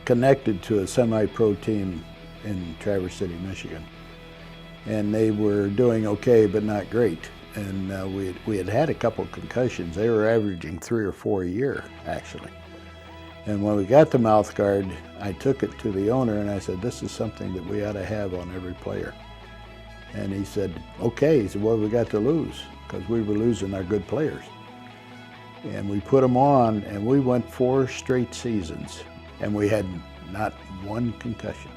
connected to a semi-pro team in Traverse City, Michigan. And they were doing okay, but not great. And we had had a couple of concussions. They were averaging 3 or 4 a year, actually. And when we got the mouth guard, I took it to the owner and I said, this is something that we ought to have on every player. And he said, okay. He said, what have we got to lose? Because we were losing our good players. And we put them on, and we went 4 straight seasons, and we had not one concussion.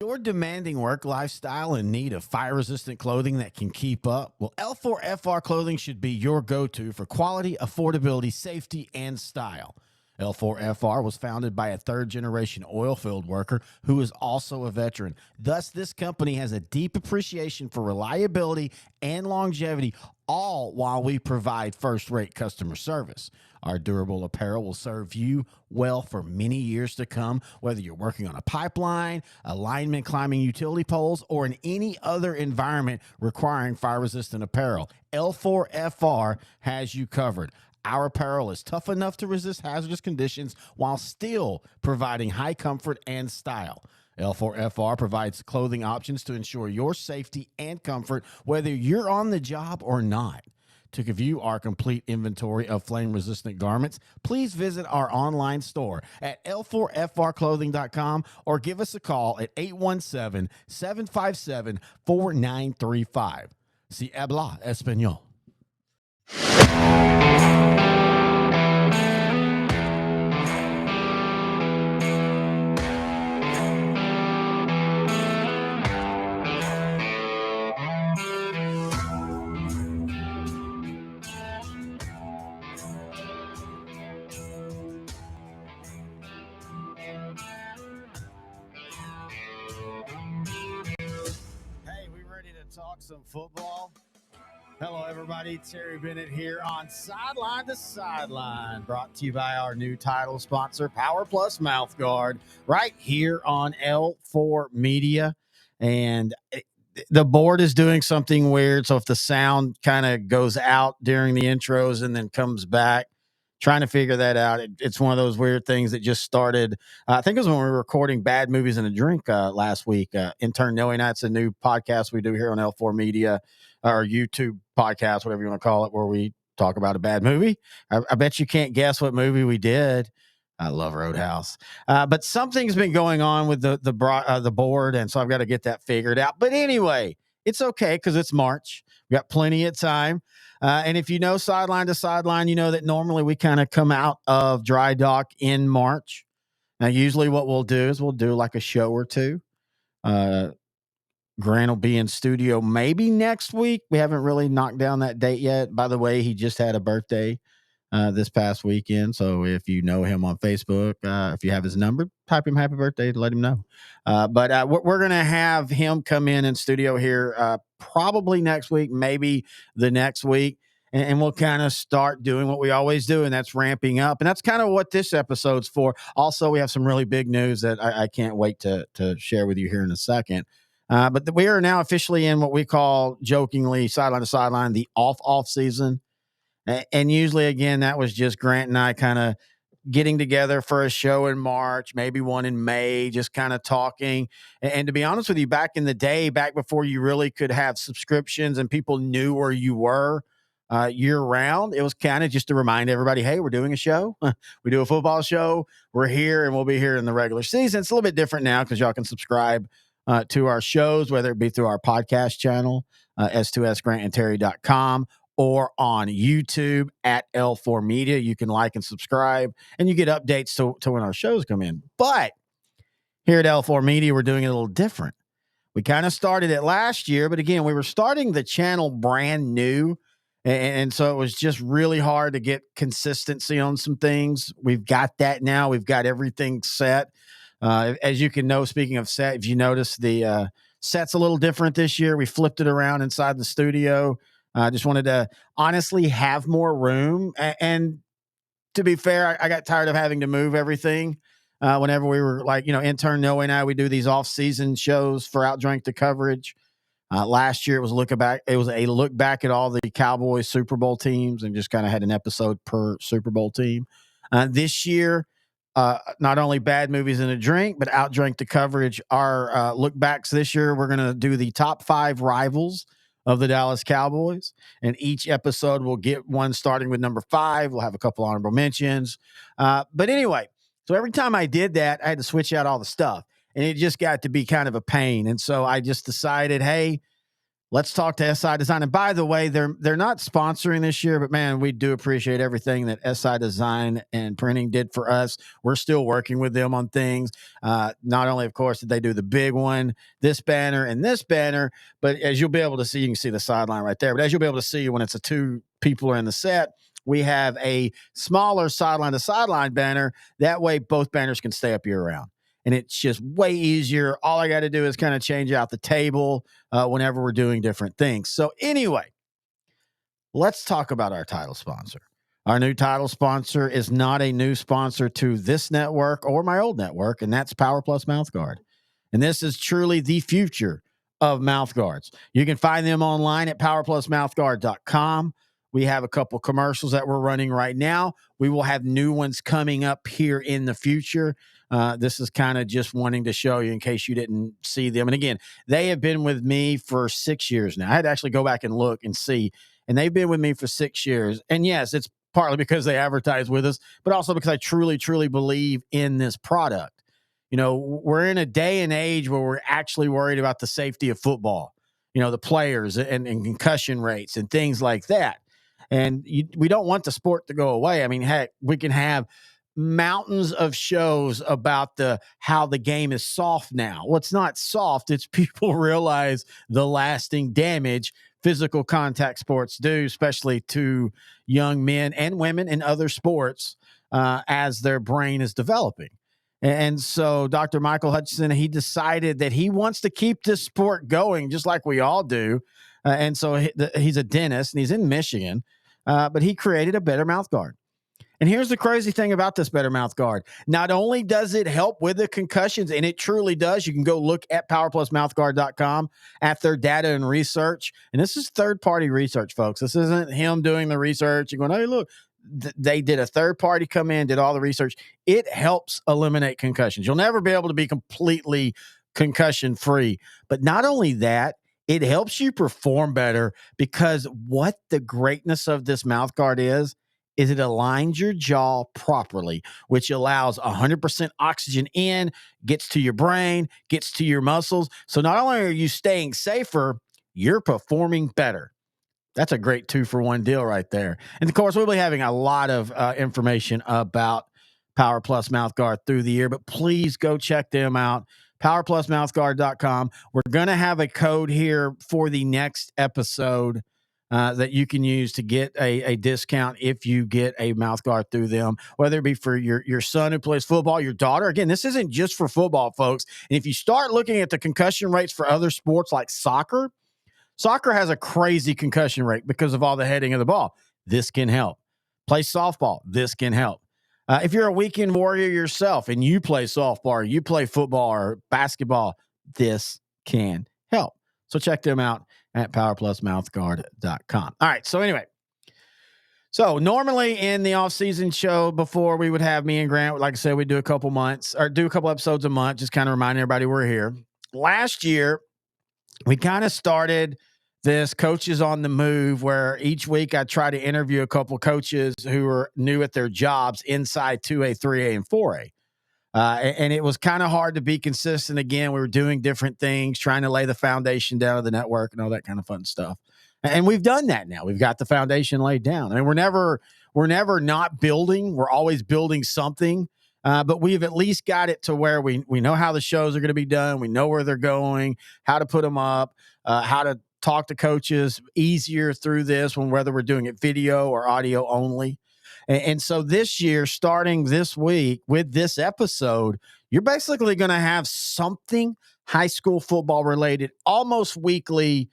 Your demanding work lifestyle in need of fire-resistant clothing that can keep up? Well, L4FR clothing should be your go-to for quality, affordability, safety, and style. L4FR was founded by a third-generation oil field worker who is also a veteran. Thus, this company has a deep appreciation for reliability and longevity, all while we provide first-rate customer service. Our durable apparel will serve you well for many years to come, whether you're working on a pipeline, a lineman climbing utility poles, or in any other environment requiring fire-resistant apparel. L4FR has you covered. Our apparel is tough enough to resist hazardous conditions while still providing high comfort and style. L4FR provides clothing options to ensure your safety and comfort, whether you're on the job or not. To view our complete inventory of flame-resistant garments, please visit our online store at l4frclothing.com or give us a call at 817-757-4935. Si habla español. Talk some football. Hello, everybody. Terry Bennett here on Sideline to Sideline, brought to you by our new title sponsor, Power Plus Mouth Guard, right here on L4 Media. And the board is doing something weird. So if the sound kind of goes out during the intros and then comes back, trying to figure that out. It's one of those weird things that just started. I think it was when we were recording Bad Movies and a Drink last week. Intern Knowing That's a new podcast we do here on L4 Media, or YouTube podcast, whatever you want to call it, where we talk about a bad movie. I bet you can't guess what movie we did. I love Roadhouse. But something's been going on with the board, and so I've got to get that figured out. But anyway, it's okay because it's March. We got plenty of time. And if you know Sideline to Sideline, you know that normally we kind of come out of dry dock in March. Now, usually what we'll do is we'll do like a show or two. Grant will be in studio maybe next week. We haven't really knocked down that date yet. By the way, he just had a birthday this past weekend. So if you know him on Facebook, if you have his number, type him happy birthday to let him know. But we're going to have him come in studio here probably next week, maybe the next week. And we'll kind of start doing what we always do, and that's ramping up. And that's kind of what this episode's for. Also, we have some really big news that I can't wait to share with you here in a second. But we are now officially in what we call jokingly Sideline to Sideline, the off season. And usually, again, that was just Grant and I kind of getting together for a show in March, maybe one in May, just kind of talking. And to be honest with you, back in the day, back before you really could have subscriptions and people knew where you were year round, it was kind of just to remind everybody, hey, we're doing a show. We do a football show. We're here, and we'll be here in the regular season. It's a little bit different now because y'all can subscribe to our shows, whether it be through our podcast channel, s2sgrantandterry.com, or on YouTube at L4 Media. You can like and subscribe, and you get updates to when our shows come in. But here at L4 Media, we're doing it a little different. We kind of started it last year, but again, we were starting the channel brand new, and so it was just really hard to get consistency on some things. We've got that now. We've got everything set. As you can know, speaking of set, if you notice, the set's a little different this year. We flipped it around inside the studio. I just wanted to honestly have more room. And to be fair, I got tired of having to move everything. Whenever we were Intern Noah and I, we do these off-season shows for Outdrank the coverage. Last year, it was a look back at all the Cowboys Super Bowl teams and just kind of had an episode per Super Bowl team. This year, not only bad movies and a drink, but outdrink the coverage. Our look backs this year, we're going to do the top 5 rivals of the Dallas Cowboys, and each episode will get one starting with number 5. We'll have a couple honorable mentions. But anyway, so every time I did that, I had to switch out all the stuff, and it just got to be kind of a pain. And so I just decided, hey, let's talk to SI Design. And by the way, they're not sponsoring this year, but man, we do appreciate everything that SI Design and Printing did for us. We're still working with them on things. Not only, of course, did they do the big one, this banner and this banner, but as you'll be able to see, you can see the sideline right there. But as you'll be able to see when it's a 2 people are in the set, we have a smaller sideline to sideline banner. That way, both banners can stay up year round. And it's just way easier. All I got to do is kind of change out the table whenever we're doing different things. So anyway, let's talk about our title sponsor. Our new title sponsor is not a new sponsor to this network or my old network, and that's Power Plus Mouthguard. And this is truly the future of mouthguards. You can find them online at powerplusmouthguard.com. We have a couple commercials that we're running right now. We will have new ones coming up here in the future. This is kind of just wanting to show you in case you didn't see them. And again, they have been with me for 6 years now. I had to actually go back and look and see, and they've been with me for 6 years. And yes, it's partly because they advertise with us, but also because I truly, truly believe in this product. You know, we're in a day and age where we're actually worried about the safety of football, you know, the players and concussion rates and things like that. And we don't want the sport to go away. I mean, heck, we can have mountains of shows about how the game is soft now. Well, it's not soft. It's people realize the lasting damage physical contact sports do, especially to young men and women in other sports as their brain is developing. And so Dr. Michael Hutchinson, he decided that he wants to keep this sport going just like we all do. And so he's a dentist and he's in Michigan, but he created a better mouth guard. And here's the crazy thing about this better mouth guard. Not only does it help with the concussions, and it truly does. You can go look at powerplusmouthguard.com at their data and research. And this is third-party research, folks. This isn't him doing the research and going, hey, look, they did a third party come in, did all the research. It helps eliminate concussions. You'll never be able to be completely concussion free. But not only that, it helps you perform better, because what the greatness of this mouth guard is it aligns your jaw properly, which allows 100% oxygen in, gets to your brain, gets to your muscles. So not only are you staying safer, you're performing better. That's a great 2-for-1 deal right there. And of course, we'll be having a lot of information about Power Plus Mouthguard through the year, but please go check them out. PowerPlusMouthguard.com. We're going to have a code here for the next episode that you can use to get a discount if you get a mouthguard through them, whether it be for your son who plays football, your daughter. Again, this isn't just for football, folks. And if you start looking at the concussion rates for other sports like soccer has a crazy concussion rate because of all the heading of the ball. This can help. Play softball. This can help. If you're a weekend warrior yourself and you play softball, or you play football or basketball, this can help. So check them out at powerplusmouthguard.com. All right. So anyway, so normally in the off-season show before, we would have me and Grant, like I said, we do a couple episodes a month, just kind of remind everybody we're here. Last year, we kind of started this Coaches on the Move, where each week I try to interview a couple coaches who are new at their jobs inside 2A, 3A, and 4A. And it was kind of hard to be consistent. Again, we were doing different things, trying to lay the foundation down of the network and all that kind of fun stuff. And we've done that now. We've got the foundation laid down. I mean, we're never not building. We're always building something. But we've at least got it to where we know how the shows are going to be done. We know where they're going, how to put them up, how to talk to coaches easier through this one, whether we're doing it video or audio only. And so this year, starting this week with this episode, you're basically going to have something high school football related almost weekly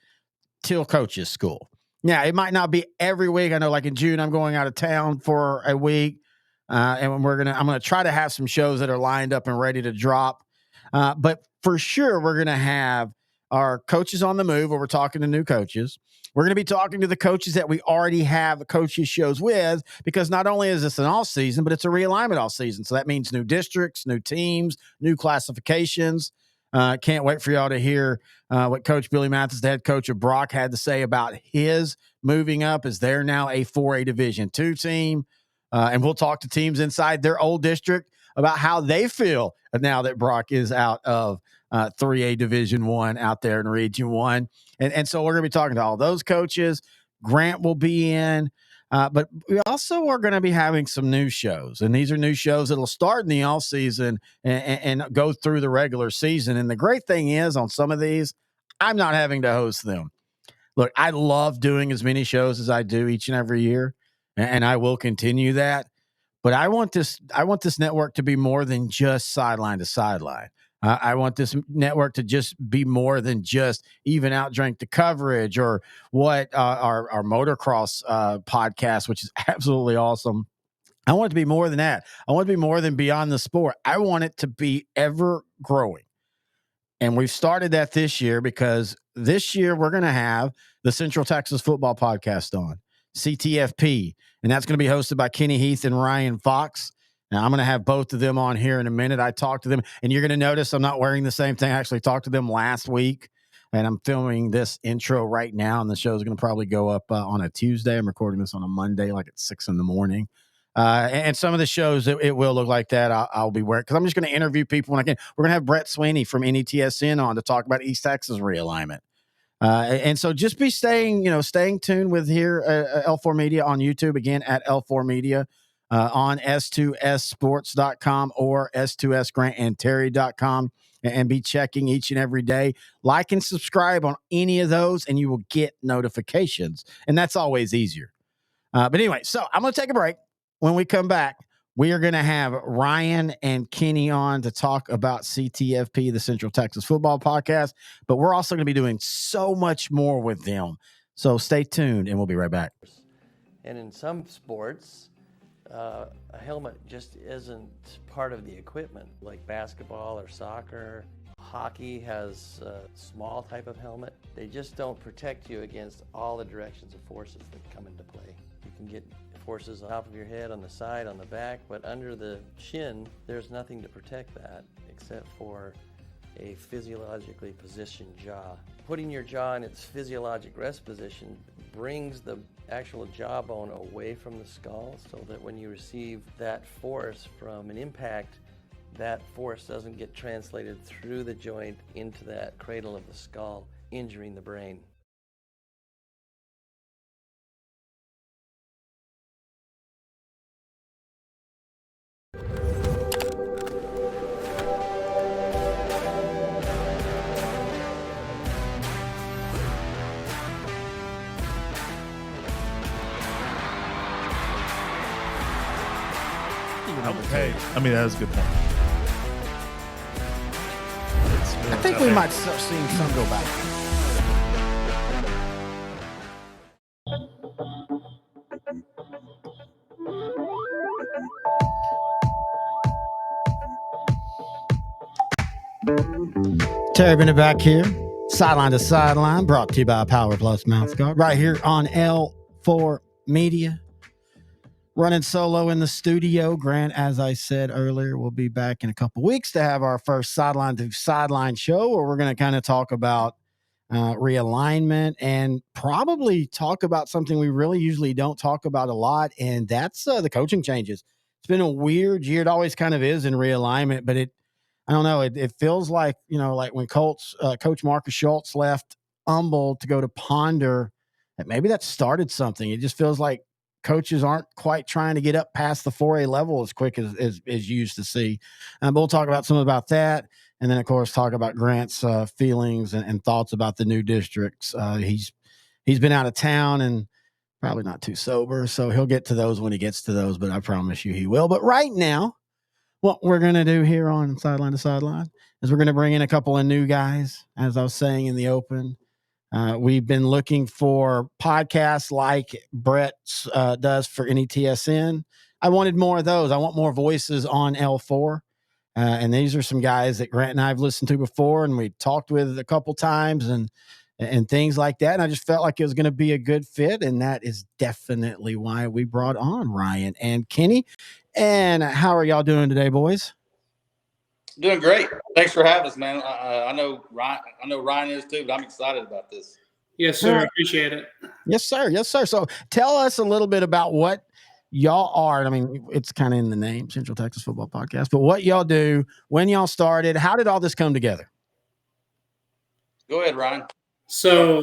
till coaches school. Now, it might not be every week. I know, like in June, I'm going out of town for a week. And I'm going to try to have some shows that are lined up and ready to drop. But for sure, we're going to have our Coaches on the Move, where we're talking to new coaches. We're going to be talking to the coaches that we already have coaches shows with, because not only is this an all season, but it's a realignment all season. So that means new districts, new teams, new classifications. Can't wait for y'all to hear what Coach Billy Mathis, the head coach of Brock, had to say about his moving up, as they're now a 4A Division II team. And we'll talk to teams inside their old district about how they feel now that Brock is out of 3A Division I out there in Region 1. And so we're going to be talking to all those coaches. Grant will be in. But we also are going to be having some new shows. And these are new shows that will start in the off season and go through the regular season. And the great thing is, on some of these, I'm not having to host them. Look, I love doing as many shows as I do each and every year, and I will continue that. But I want this network to be more than just sideline to sideline. I want this network to just be more than just even outdrink the coverage, or what our motocross podcast, which is absolutely awesome. I want it to be more than that. I want it to be more than beyond the sport. I want it to be ever growing. And we've started that this year, because this year we're going to have the Central Texas Football Podcast on, CTFP, and that's going to be hosted by Kenny Heath and Ryan Fox. Now, I'm going to have both of them on here in a minute. I talked to them, and you're going to notice I'm not wearing the same thing. I actually talked to them last week, and I'm filming this intro right now, and the show is going to probably go up on a Tuesday. I'm recording this on a Monday, like at 6 a.m. And some of the shows, it will look like that. I'll be wearing, because I'm just going to interview people when I can. We're going to have Brett Sweeney from NETSN on to talk about East Texas realignment. And so just be staying tuned with here L4 Media on YouTube, again at L4 Media, on S2SSports.com or S2SGrantandTerry.com, and be checking each and every day. Like and subscribe on any of those, and you will get notifications. And that's always easier. But anyway, so I'm going to take a break. When we come back, we are going to have Ryan and Kenny on to talk about CTFP, the Central Texas Football Podcast. But we're also going to be doing so much more with them. So stay tuned, and we'll be right back. And in some sports, a helmet just isn't part of the equipment, like basketball or soccer. Hockey has a small type of helmet. They just don't protect you against all the directions of forces that come into play. You can get forces on top of your head, on the side, on the back, but under the chin, there's nothing to protect that except for a physiologically positioned jaw. Putting your jaw in its physiologic rest position brings the actual jawbone away from the skull, so that when you receive that force from an impact, that force doesn't get translated through the joint into that cradle of the skull, injuring the brain. Hey, I mean, that was a good point. I think we might start seeing some go back. Terry Bennett back here, sideline to sideline, brought to you by Power Plus Mouthguard, right here on L4 Media. Running solo in the studio. Grant, as I said earlier, will be back in a couple weeks to have our first sideline to sideline show, where we're going to kind of talk about realignment and probably talk about something we really usually don't talk about a lot, and that's the coaching changes. It's been a weird year. It always kind of is in realignment, but I don't know. It feels like, like when Coach Marcus Schultz left Humboldt to go to Ponder, that maybe that started something. It just feels like coaches aren't quite trying to get up past the 4A level as quick as you used to see. But we'll talk about some about that. And then, of course, talk about Grant's feelings and thoughts about the new districts. He's been out of town and probably not too sober, so he'll get to those when he gets to those, but I promise you he will. But right now, what we're going to do here on Sideline to Sideline is we're going to bring in a couple of new guys, as I was saying in the open. We've been looking for podcasts like Brett does for NETSN. I wanted more of those. I want more voices on L4. And these are some guys that Grant and I have listened to before, and we talked with a couple times. And and things like that. And I just felt like it was going to be a good fit. And that is definitely why we brought on Ryan and Kenny. And how are y'all doing today, boys? Doing great. Thanks for having us, man. I know Ryan. I know Ryan is too, but I'm excited about this. Yes, sir. I appreciate it. Yes, sir. Yes, sir. So tell us a little bit about what y'all are. I mean, it's kind of in the name, Central Texas Football Podcast, but what y'all do, when y'all started, how did all this come together? Go ahead, Ryan. So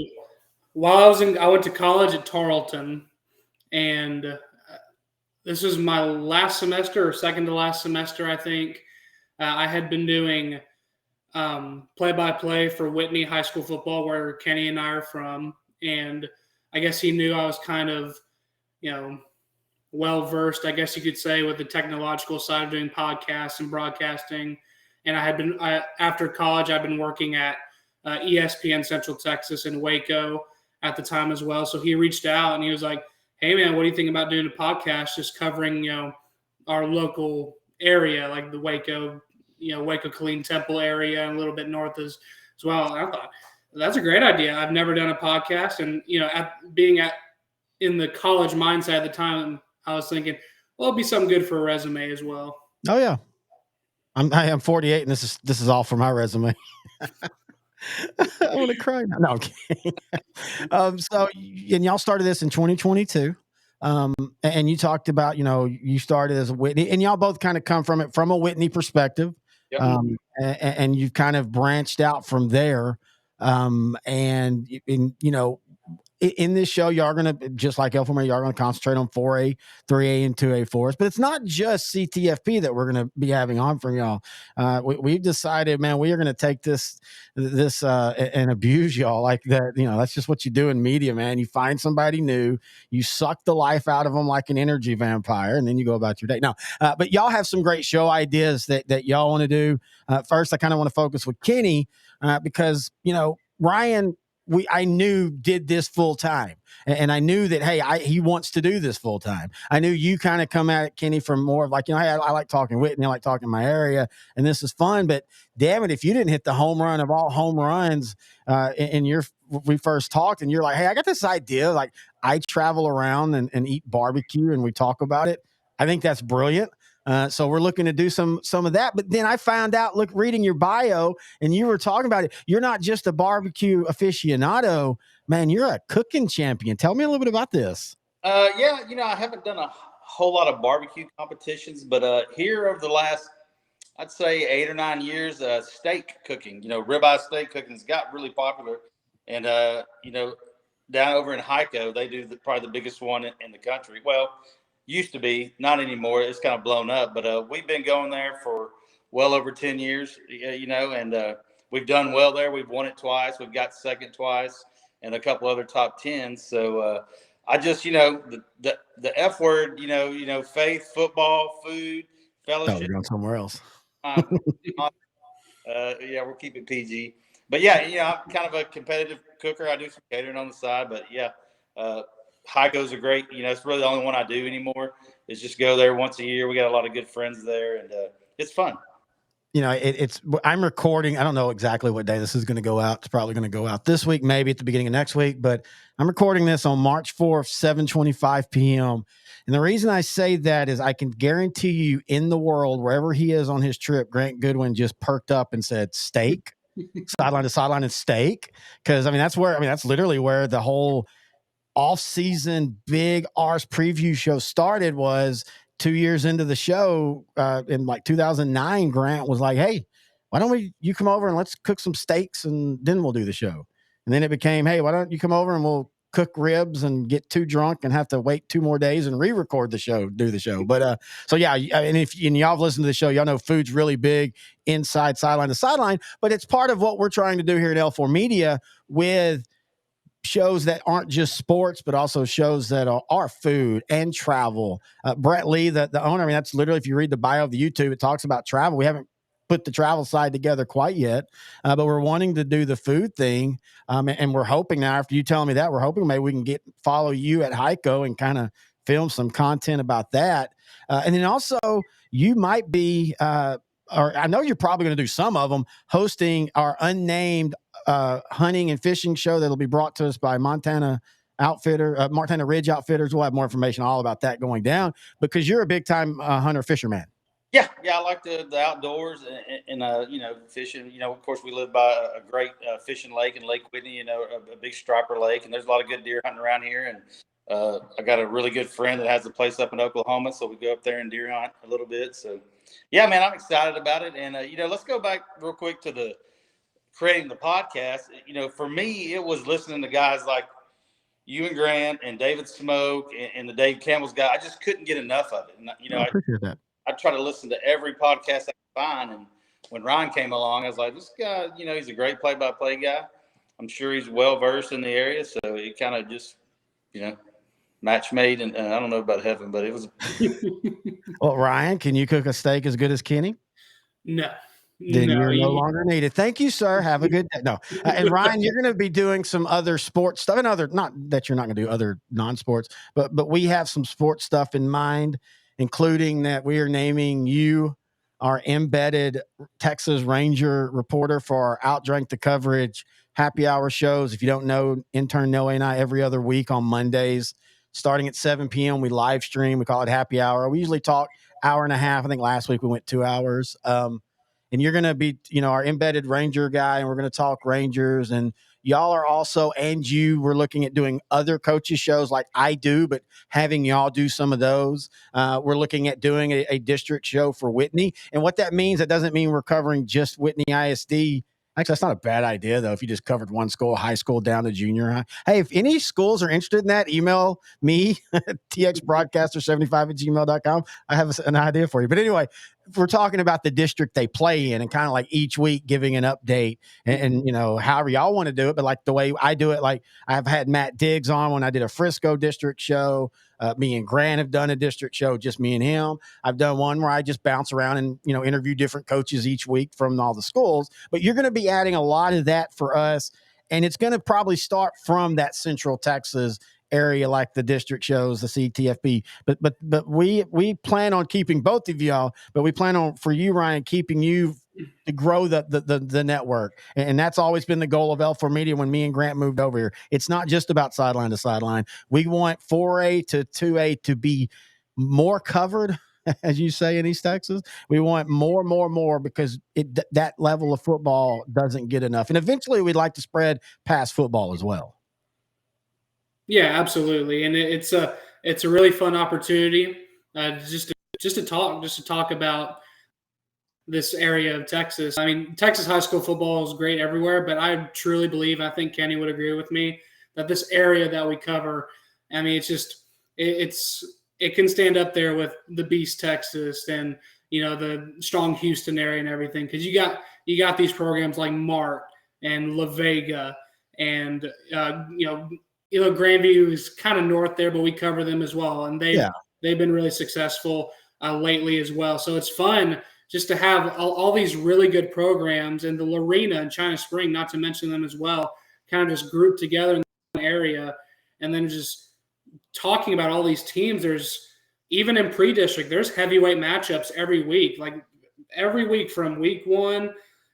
while I went to college at Tarleton, and this was my last semester or second to last semester, I think. I had been doing play-by-play for Whitney High School football, where Kenny and I are from. And I guess he knew I was kind of, well-versed, I guess you could say, with the technological side of doing podcasts and broadcasting. And after college, I've been working at ESPN Central Texas in Waco at the time as well. So he reached out and he was like, hey, man, what do you think about doing a podcast just covering, our local area, like the Waco Killeen Temple area and a little bit north as well. And I thought, that's a great idea. I've never done a podcast. And, in the college mindset at the time, I was thinking, well, it'll be something good for a resume as well. Oh, yeah. I'm 48, and this is all for my resume. I want to cry now. No, I'm kidding. And y'all started this in 2022. And you talked about, you started as a Whitney, and y'all both kind of come from it from a Whitney perspective. Yep. And you've kind of branched out from there. In this show, y'all are going to, just like Elfomere, y'all are going to concentrate on 4A, 3A, and 2A for us. But it's not just CTFP that we're going to be having on from y'all. We've decided, man, we are going to take this and abuse y'all like that. That's just what you do in media, man. You find somebody new, you suck the life out of them like an energy vampire, and then you go about your day. Now, but y'all have some great show ideas that y'all want to do. First, I kind of want to focus with Kenny because, Ryan, I knew did this full time, and I knew that, hey, he wants to do this full time. I knew you kind of come at it, Kenny, from more of like, hey, I like talking Whitney, I like talking my area, and this is fun. But damn it, if you didn't hit the home run of all home runs we first talked, and you're like, hey, I got this idea, like I travel around and eat barbecue, and we talk about it. I think that's brilliant. So we're looking to do some of that. But then I found out, reading your bio, and you were talking about it, you're not just a barbecue aficionado, man, you're a cooking champion. Tell me a little bit about this. Yeah, I haven't done a whole lot of barbecue competitions, but here over the last, I'd say 8 or 9 years, steak cooking, ribeye steak cooking has got really popular. And, down over in Hyco, they do probably the biggest one in the country. Well, used to be, not anymore. It's kind of blown up, but we've been going there for well over 10 years, and we've done well there. We've won it twice. We've got second twice and a couple other top 10s. So I just, the F word, faith, football, food, fellowship. Oh, you're going somewhere else. Yeah, we'll keep it PG. But yeah, I'm kind of a competitive cooker. I do some catering on the side, but yeah, Hyco's are great. It's really the only one I do anymore. Is just go there once a year. We got a lot of good friends there, and it's fun. I'm recording. I don't know exactly what day this is going to go out. It's probably going to go out this week, maybe at the beginning of next week. But I'm recording this on March 4th, 7:25 p.m. And the reason I say that is I can guarantee you, in the world, wherever he is on his trip, Grant Goodwin just perked up and said steak, sideline to sideline, and steak. Because that's literally where the whole off-season big Ars preview show started. Was 2 years into the show in like 2009. Grant was like, hey, why don't you come over and let's cook some steaks and then we'll do the show. And then it became, hey, why don't you come over and we'll cook ribs and get too drunk and have to wait 2 more days and re-record the show, do the show. But so yeah, and if y'all have listened to the show, y'all know food's really big inside Sideline to Sideline, but it's part of what we're trying to do here at L4 Media with shows that aren't just sports, but also shows that are food and travel. Brett Lee, the owner, that's literally, if you read the bio of the YouTube, it talks about travel. We haven't put the travel side together quite yet, but we're wanting to do the food thing. And we're hoping now, after you telling me that, we're hoping maybe we can follow you at Hyco and kind of film some content about that. And then also you might be, or I know you're probably going to do some of them, hosting our unnamed hunting and fishing show that'll be brought to us by Montana Ridge Outfitters. We'll have more information all about that going down, because you're a big time hunter fisherman. Yeah, I like the outdoors and fishing. Of course, we live by a great fishing lake in Lake Whitney. A big striper lake, and there's a lot of good deer hunting around here. And I got a really good friend that has a place up in Oklahoma, so we go up there and deer hunt a little bit. So, yeah, man, I'm excited about it. And let's go back real quick to the creating the podcast. For me, it was listening to guys like you and Grant and David Smoke and the Dave Campbell's guy. I just couldn't get enough of it. And I appreciate that. I try to listen to every podcast I can find. And when Ryan came along, I was like, this guy, he's a great play-by-play guy. I'm sure he's well-versed in the area. So it kind of just, match made. And I don't know about heaven, but it was. Well, Ryan, can you cook a steak as good as Kenny? No. Then you're no longer needed. Thank you, sir. Have a good day. No. And Ryan, you're going to be doing some other sports stuff, and not that you're not going to do other non-sports, but we have some sports stuff in mind, including that we are naming you our embedded Texas Ranger reporter for our Outdrank the Coverage happy hour shows. If you don't know, intern Noe and I every other week on Mondays, starting at 7 p.m. we live stream. We call it happy hour. We usually talk hour and a half. I think last week we went 2 hours. And you're going to be, our embedded Ranger guy, and we're going to talk Rangers. And y'all are also, and we're looking at doing other coaches shows like I do, but having y'all do some of those. We're looking at doing a district show for Whitney. And what that means, that doesn't mean we're covering just Whitney ISD. Actually, that's not a bad idea, though, if you just covered one school, high school down to junior high. Hey, if any schools are interested in that, email me, txbroadcaster75@gmail.com. I have an idea for you. But anyway, we're talking about the district they play in and kind of like each week giving an update and however y'all want to do it. But like the way I do it, like I've had Matt Diggs on when I did a Frisco district show. Me and Grant have done a district show, just me and him. I've done one where I just bounce around and, interview different coaches each week from all the schools. But you're going to be adding a lot of that for us. And it's going to probably start from that Central Texas area, like the district shows, the CTFB. But we plan on keeping both of y'all, but we plan on, for you, Ryan, keeping you to grow the network. And that's always been the goal of L4 Media when me and Grant moved over here. It's not just about sideline to sideline. We want 4A to 2A to be more covered, as you say, in East Texas. We want more because that level of football doesn't get enough. And eventually we'd like to spread past football as well. Yeah, absolutely. And it's a really fun opportunity just to talk about this area of Texas. I mean, Texas high school football is great everywhere, but I truly believe, I think Kenny would agree with me, that this area that we cover, I mean, it can stand up there with the Beast Texas and, the strong Houston area and everything. Cause you got these programs like Mart and La Vega and, Grandview is kind of north there, but we cover them as well. And they've been really successful lately as well. So it's fun just to have all these really good programs, and the Lorena and China Spring, not to mention them as well, kind of just grouped together in the area. And then just talking about all these teams, there's even in pre-district, there's heavyweight matchups every week, like every week from week 1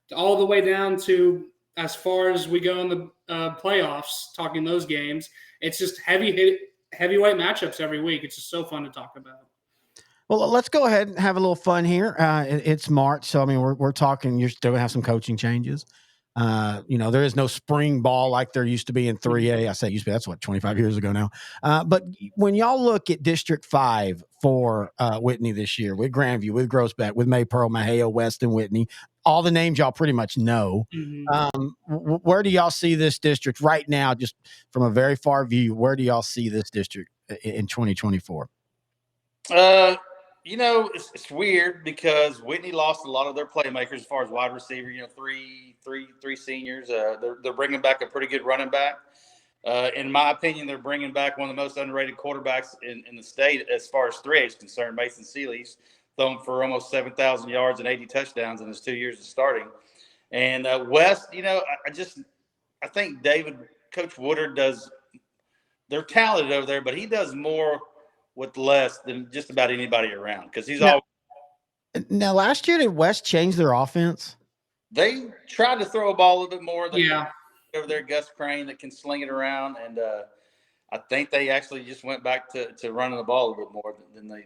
to all the way down to as far as we go in the playoffs, talking those games. It's just heavyweight matchups every week. It's just so fun to talk about. Well, let's go ahead and have a little fun here. It's March, so I mean, we're talking. You're still gonna have some coaching changes. There is no spring ball like there used to be in 3A. I say used to be. That's 25 years ago now. But when y'all look at District 5 for Whitney this year, with Grandview, with Groesbeck, with Maypearl, Maheo, West, and Whitney, all the names y'all pretty much know. Mm-hmm. Where do y'all see this district right now, just from a very far view? Where do y'all see this district in 2024? It's weird because Whitney lost a lot of their playmakers as far as wide receiver. Three seniors. They're bringing back a pretty good running back. In my opinion, they're bringing back one of the most underrated quarterbacks in the state as far as 3A is concerned. Mason Seeley's thrown for almost 7,000 yards and 80 touchdowns in his 2 years of starting. And West, I think Coach Woodard does. They're talented over there, but he does more with less than just about anybody around, because he's always. Now, last year, did West change their offense? They tried to throw a ball a little bit more. over there, Gus Crane, that can sling it around. And I think they actually just went back to running the ball a little bit more than they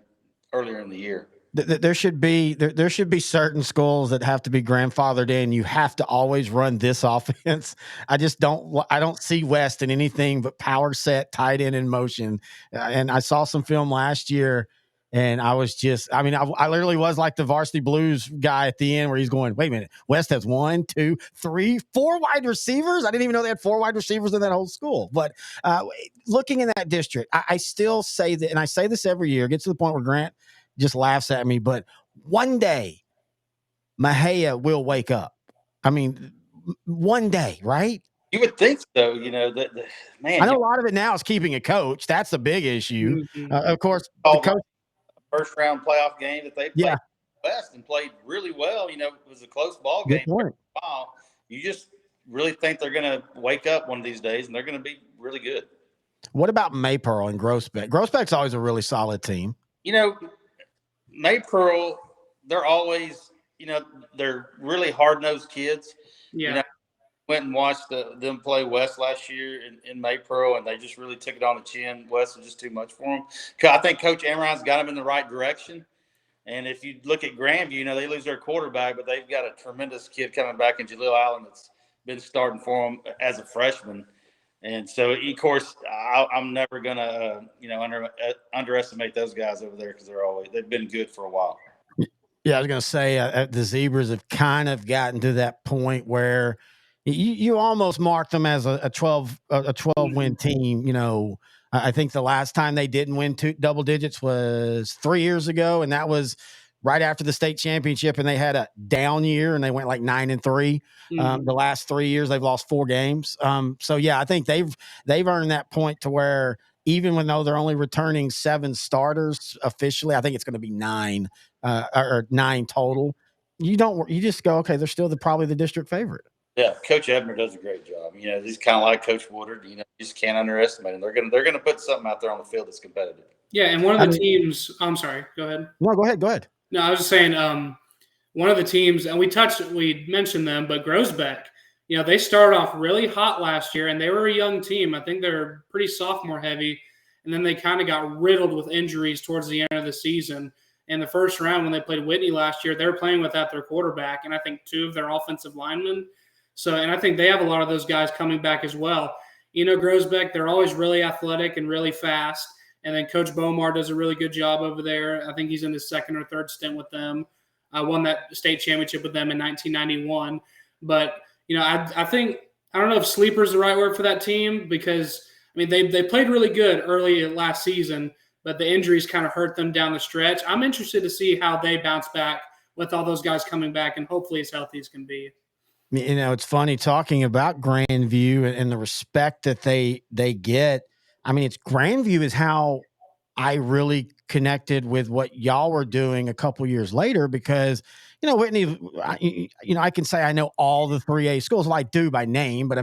earlier in the year. There should be certain schools that have to be grandfathered in. You have to always run this offense. I don't see West in anything but power set, tight end in motion. And I saw some film last year, and I literally was like the Varsity Blues guy at the end where he's going, wait a minute, West has 1, 2, 3, 4 wide receivers. I didn't even know they had 4 wide receivers in that whole school. But looking in that district, I still say that, and I say this every year, it gets to the point where Grant just laughs at me, but one day Mahia will wake up. I mean, one day, right? You would think so. Man, I know a lot of it now is keeping a coach. That's a big issue. Mhm. Of course, the coach. First round playoff game that they played Yeah. West and played really well. It was a close ball Good game. point. Wow. You just really think they're going to wake up one of these days and they're going to be really good. What about Maypearl and Groesbeck? Groesbeck's always a really solid team. Maypearl, they're always, they're really hard-nosed kids. Yeah. Went and watched them play West last year in Maypearl, and they just really took it on the chin. West was just too much for them. I think Coach Amaron's got them in the right direction. And if you look at Grandview, they lose their quarterback, but they've got a tremendous kid coming back in Jaleel Allen that's been starting for them as a freshman. And so, of course, I'm never going to, underestimate those guys over there because they've been good for a while. Yeah, I was going to say the Zebras have kind of gotten to that point where you almost mark them as a 12 win team. I think the last time they didn't win double digits was 3 years ago, and that was right after the state championship, and they had a down year and they went like 9-3. The last 3 years they've lost 4 games. So yeah, I think they've earned that point to where even though they're only returning 7 starters officially, I think it's going to be 9 or 9 total. You just go, okay, they're still probably the district favorite. Yeah, Coach Ebner does a great job. He's kind of like Coach Woodard. You just can't underestimate him. They're gonna put something out there on the field that's competitive. Yeah, and one of the teams. I'm sorry. Go ahead. No, go ahead. No, I was just saying. One of the teams, and we mentioned them, but Groesbeck. They started off really hot last year, and they were a young team. I think they're pretty sophomore heavy, and then they kind of got riddled with injuries towards the end of the season. In the first round, when they played Whitney last year, they were playing without their quarterback, and I think 2 of their offensive linemen. So, and I think they have a lot of those guys coming back as well. Groesbeck, they're always really athletic and really fast. And then Coach Bomar does a really good job over there. I think he's in his 2nd or 3rd stint with them. I won that state championship with them in 1991. But, I think, I don't know if sleeper is the right word for that team because, they played really good early last season, but the injuries kind of hurt them down the stretch. I'm interested to see how they bounce back with all those guys coming back and hopefully as healthy as can be. It's funny talking about Grandview and the respect that they get. It's Grandview is how I really connected with what y'all were doing a couple years later because, Whitney, I can say I know all the 3A schools. Well, I do by name, but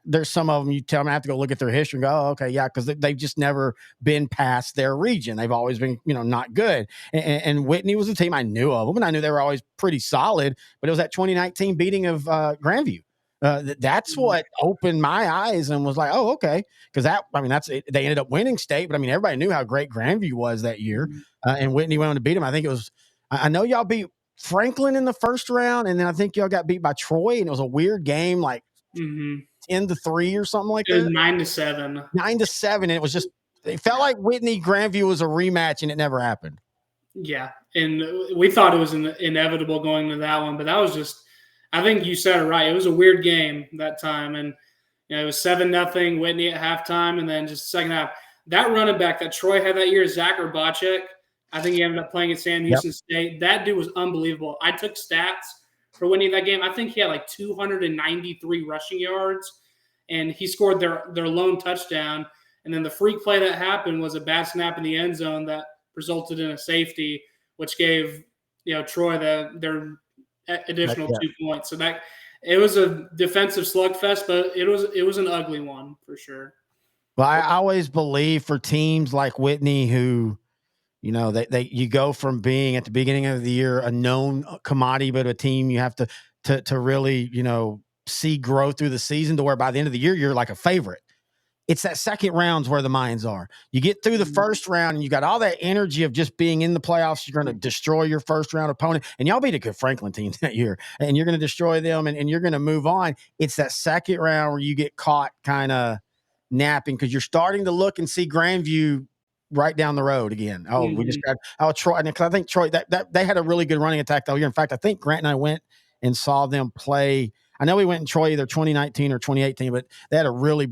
there's some of them you tell me I have to go look at their history and go, oh, okay, yeah, because they've just never been past their region. They've always been, not good. And Whitney was a team I knew of them, and I knew they were always pretty solid, but it was that 2019 beating of Grandview. That's what opened my eyes and was like, oh, okay. Because that's it. They ended up winning state, but everybody knew how great Grandview was that year. And Whitney went on to beat them. I think it was, I know y'all beat Franklin in the first round, and then I think y'all got beat by Troy, and it was a weird game, like 10-3 or something like that. It was 9-7. 9-7, and it was just, it felt like Whitney Grandview was a rematch, and it never happened. Yeah, and we thought it was inevitable going to that one, but that was just, I think you said it right. It was a weird game that time, and it was 7-0 Whitney at halftime, and then just the second half. That running back that Troy had that year, Zach Urbacek, I think he ended up playing at Sam Houston State. That dude was unbelievable. I took stats for Whitney that game. I think he had like 293 rushing yards, and he scored their lone touchdown. And then the freak play that happened was a bad snap in the end zone that resulted in a safety, which gave Troy their additional 2 points. So that it was a defensive slugfest, but it was an ugly one for sure. Well, I always believe for teams like Whitney who, you go from being at the beginning of the year a known commodity, but a team you have to really, see grow through the season to where by the end of the year, you're like a favorite. It's that second round's where the minds are. You get through the first round and you got all that energy of just being in the playoffs. You're going to destroy your first round opponent. And y'all beat a good Franklin team that year. And you're going to destroy them and you're going to move on. It's that second round where you get caught kind of napping because you're starting to look and see Grandview right down the road again. Oh, we just got Troy. And I think Troy, that they had a really good running attack that year. In fact, I think Grant and I went and saw them play. I know we went in Troy either 2019 or 2018, but they had a really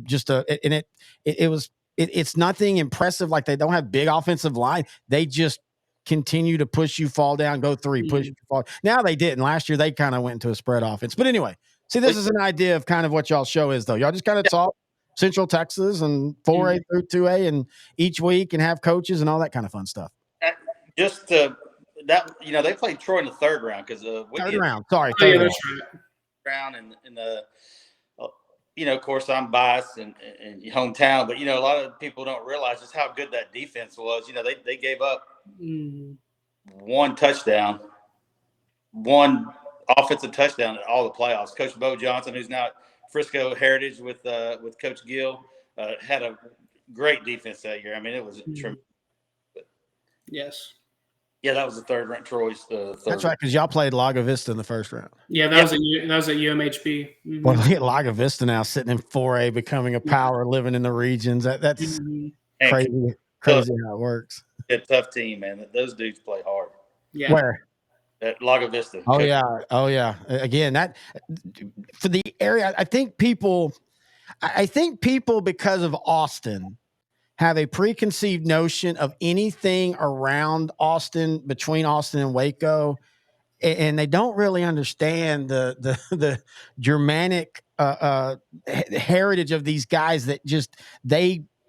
it's nothing impressive. Like they don't have big offensive line. They just continue to push you, fall down, go three, push you, fall. Now they didn't. Last year they kind of went into a spread offense. But anyway, see, this is an idea of kind of what y'all show is though. Y'all just kind of talk Central Texas and 4A through 2A and each week and have coaches and all that kind of fun stuff. Just that, they played Troy in the third round because third round. Sorry, third round and the of course I'm biased and hometown, but a lot of people don't realize just how good that defense was. They gave up one touchdown, one offensive touchdown in all the playoffs. Coach Bo Johnson, who's now at Frisco Heritage with Coach Gill, had a great defense that year. I mean, it was tremendous. Yes. Yeah, that was the third round. Troy's third. That's right, because y'all played Lago Vista in the first round. Yeah, that was at UMHB. Well, look at Lago Vista now sitting in 4A, becoming a power, living in the regions. That's crazy how it works. A tough team, man. Those dudes play hard. Yeah. Where? At Lago Vista. Oh yeah. Again, that for the area, I think people because of Austin have a preconceived notion of anything around Austin, between Austin and Waco, and they don't really understand the Germanic heritage of these guys that just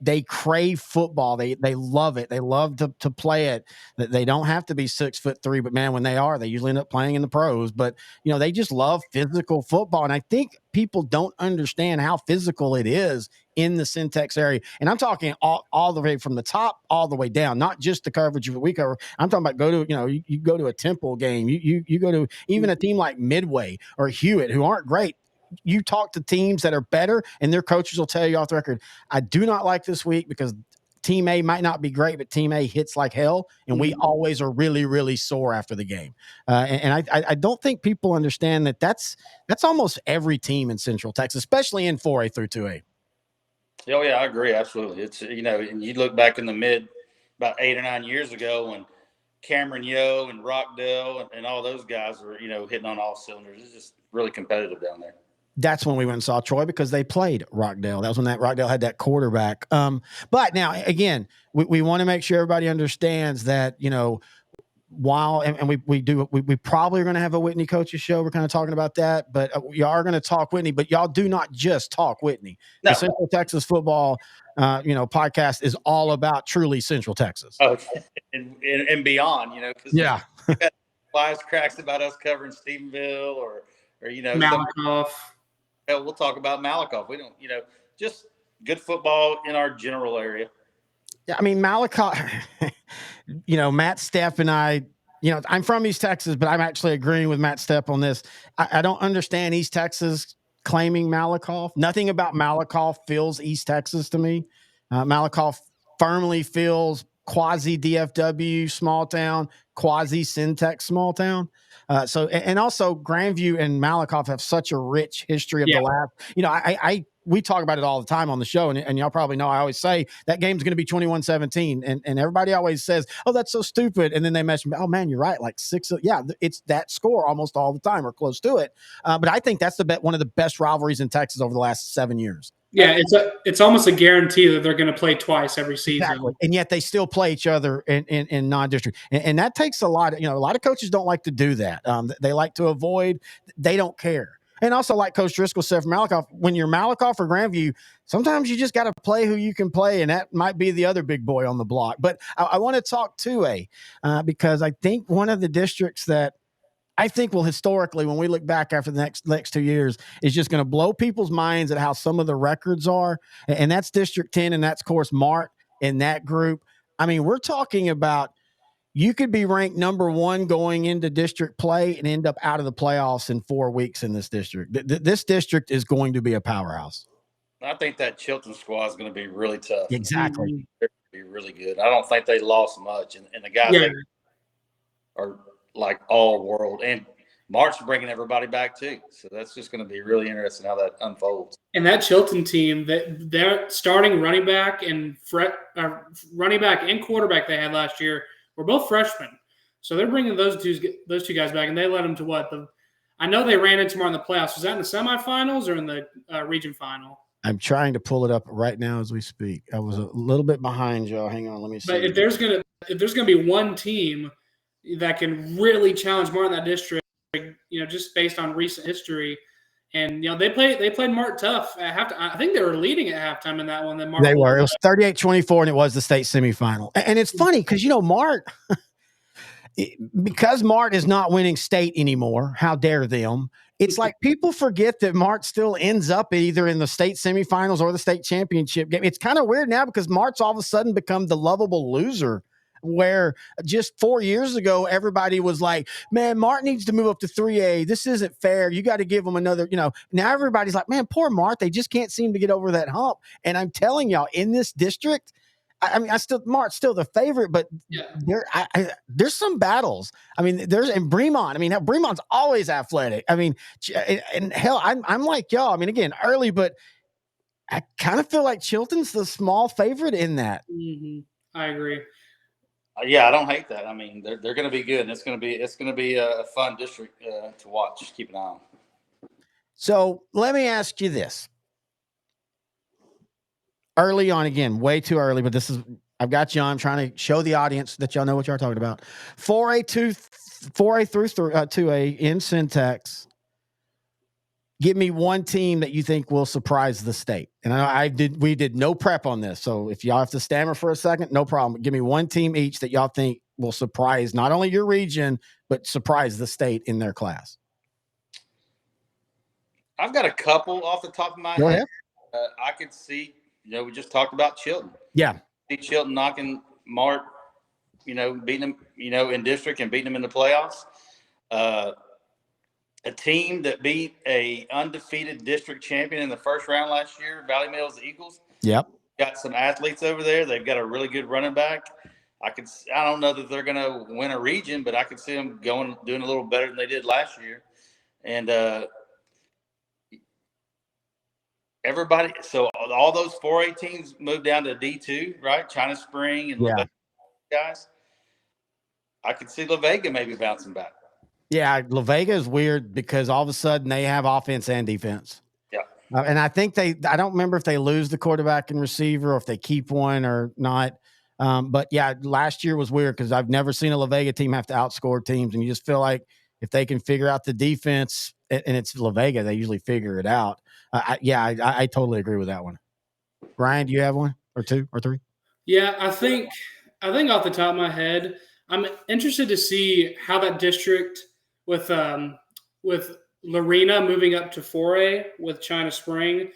they crave football. They love it. They love to play it. They don't have to be 6'3", but man, when they are, they usually end up playing in the pros. But they just love physical football, and I think people don't understand how physical it is in the Syntex area. And I'm talking all the way from the top all the way down, not just the coverage that we cover. I'm talking about you go to a Temple game, you go to even a team like Midway or Hewitt, who aren't great. You talk to teams that are better, and their coaches will tell you off the record, I do not like this week because Team A might not be great, but Team A hits like hell, and we always are really, really sore after the game. And I don't think people understand that's almost every team in Central Texas, especially in 4A through 2A. Oh, yeah, I agree. Absolutely. It's, and you look back in the about 8 or 9 years ago when Cameron Yo and Rockdale and all those guys were, hitting on all cylinders. It's just really competitive down there. That's when we went and saw Troy because they played Rockdale. That was when that Rockdale had that quarterback. But now, again, we want to make sure everybody understands that, while we probably are going to have a Whitney coaches show. We're kind of talking about that, but we are going to talk Whitney. But y'all do not just talk Whitney. No. The Central Texas football, podcast is all about truly Central Texas. Okay. And beyond, yeah. Wise cracks about us covering Stephenville or Malakoff. We'll talk about Malakoff. We don't, just good football in our general area. Yeah, I mean, Malakoff, Matt Stepp and I, I'm from East Texas, but I'm actually agreeing with Matt Stepp on this. I don't understand East Texas claiming Malakoff. Nothing about Malakoff feels East Texas to me. Malakoff firmly feels quasi DFW small town, quasi Syntex small town. And also Grandview and Malakoff have such a rich history of the last, we talk about it all the time on the show, and y'all probably know I always say that game's going to be 21-17, and everybody always says, oh, that's so stupid. And then they mention, oh man, you're right. Like 6. Yeah, it's that score almost all the time or close to it. But I think that's one of the best rivalries in Texas over the last 7 years. Yeah, it's almost a guarantee that they're going to play twice every season. Exactly. And yet they still play each other in non-district. And that takes a lot. A lot of coaches don't like to do that. They like to avoid. They don't care. And also, like Coach Driscoll said for Malakoff, when you're Malakoff or Grandview, sometimes you just got to play who you can play, and that might be the other big boy on the block. But I want to talk 2A because I think one of the districts that I think will historically, when we look back after the next 2 years, is just going to blow people's minds at how some of the records are. And that's District 10, and that's, of course, Mart in that group. I mean, we're talking about you could be ranked number 1 going into district play and end up out of the playoffs in 4 weeks in this district. This district is going to be a powerhouse. I think that Chilton squad is going to be really tough. Exactly. They're going to be really good. I don't think they lost much. And the guys Yeah. are like all world. And Mark's bringing everybody back too. So that's just going to be really interesting how that unfolds. And that Chilton team, their starting running back and quarterback they had last year were both freshmen. So they're bringing those two guys back, and they led them to what? I know they ran into more in the playoffs. Was that in the semifinals or in the region final? I'm trying to pull it up right now as we speak. I was a little bit behind y'all. Hang on, let me see. But if there's gonna be one team that can really challenge more in that district, just based on recent history, and they played Mart tough at halftime. I think they were leading at halftime in that one. Then Mart They were. It was 38-24, and it was the state semifinal. And it's funny because Mart, because Mart is not winning state anymore. How dare them? It's like people forget that Mart still ends up either in the state semifinals or the state championship game. It's kind of weird now because Mart's all of a sudden become the lovable loser, where just 4 years ago, everybody was like, man, Mart needs to move up to 3A. This isn't fair. You got to give them another, now everybody's like, man, poor Mart. They just can't seem to get over that hump. And I'm telling y'all, in this district, Mart's still the favorite, but there's some battles. And Bremont. Bremont's always athletic. And hell, I'm like y'all. Again, early, but I kind of feel like Chilton's the small favorite in that. Mm-hmm. I agree. Yeah, I don't hate that. They're going to be good, and it's going to be a fun district to watch. Keep an eye on. So let me ask you this. Early on, again, way too early, but I've got you on. I'm trying to show the audience that y'all know what y'all are talking about. 4A through 2A in syntax. Give me one team that you think will surprise the state. And we did no prep on this. So if y'all have to stammer for a second, no problem. Give me one team each that y'all think will surprise not only your region, but surprise the state in their class. I've got a couple off the top of my head. I could see, we just talked about Chilton. Yeah. See Chilton knocking Mart, beating them, in district and beating them in the playoffs. A team that beat a undefeated district champion in the first round last year, Valley Mills Eagles. Yep. Got some athletes over there. They've got a really good running back. I don't know that they're going to win a region, but I could see them doing a little better than they did last year. And everybody, so all those 4A teams moved down to D2, right? China Spring and guys. I could see La Vega maybe bouncing back. Yeah, La Vega is weird because all of a sudden they have offense and defense. Yeah. And I think I don't remember if they lose the quarterback and receiver or if they keep one or not. But yeah, last year was weird because I've never seen a La Vega team have to outscore teams. And you just feel like if they can figure out the defense, and it's La Vega, they usually figure it out. I totally agree with that one. Brian, do you have one or two or three? Yeah, I think off the top of my head, I'm interested to see how that district with Lorena moving up to 4A with China Spring.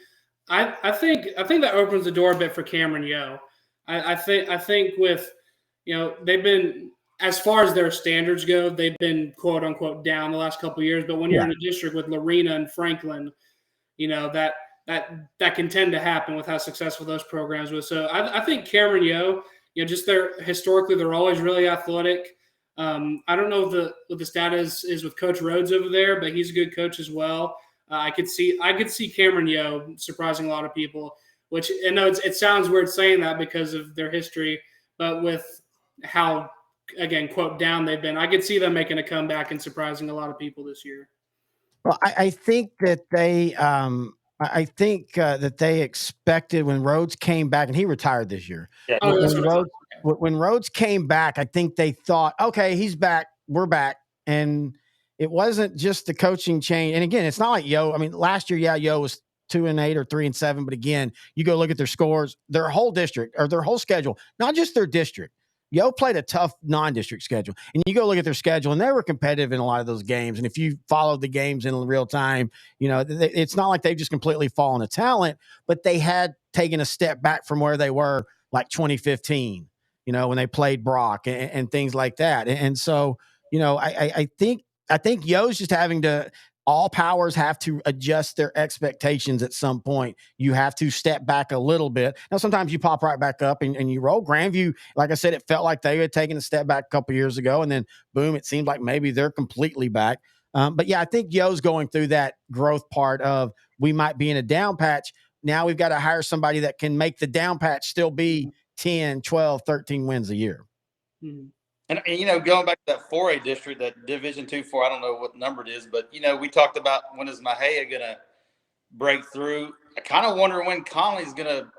I think that opens the door a bit for Cameron Yo. I think with they've been, as far as their standards go, they've been quote unquote down the last couple of years. But when you're in a district with Lorena and Franklin, that can tend to happen with how successful those programs were. So I think Cameron Yo, just historically they're always really athletic. I don't know what the stat is with Coach Rhodes over there, but he's a good coach as well. I could see Cameron Yo surprising a lot of people, which I know it sounds weird saying that because of their history, but with how, again, quote, down they've been, I could see them making a comeback and surprising a lot of people this year. Well, I think that they expected when Rhodes came back, and he retired this year. Yeah. When Rhodes came back, I think they thought, okay, he's back, we're back. And it wasn't just the coaching change. And again, it's not like Yo. Last year, Yo was 2-8 or 3-7. But again, you go look at their scores, their whole district or their whole schedule, not just their district. Yo played a tough non-district schedule. And you go look at their schedule, and they were competitive in a lot of those games. And if you followed the games in real time, it's not like they've just completely fallen to talent, but they had taken a step back from where they were like 2015. when they played Brock and things like that. And so, I think Yo's just having to, all powers have to adjust their expectations at some point. You have to step back a little bit. Now, sometimes you pop right back up and you roll. Grandview, like I said, it felt like they had taken a step back a couple years ago, and then boom, it seemed like maybe they're completely back. But yeah, I think Yo's going through that growth part of, we might be in a down patch. Now we've got to hire somebody that can make the down patch still be 10, 12, 13 wins a year. Mm-hmm. And going back to that 4A district, that Division 2-4, I don't know what number it is, but we talked about, when is Mahia gonna break through? I kind of wonder when Conley's gonna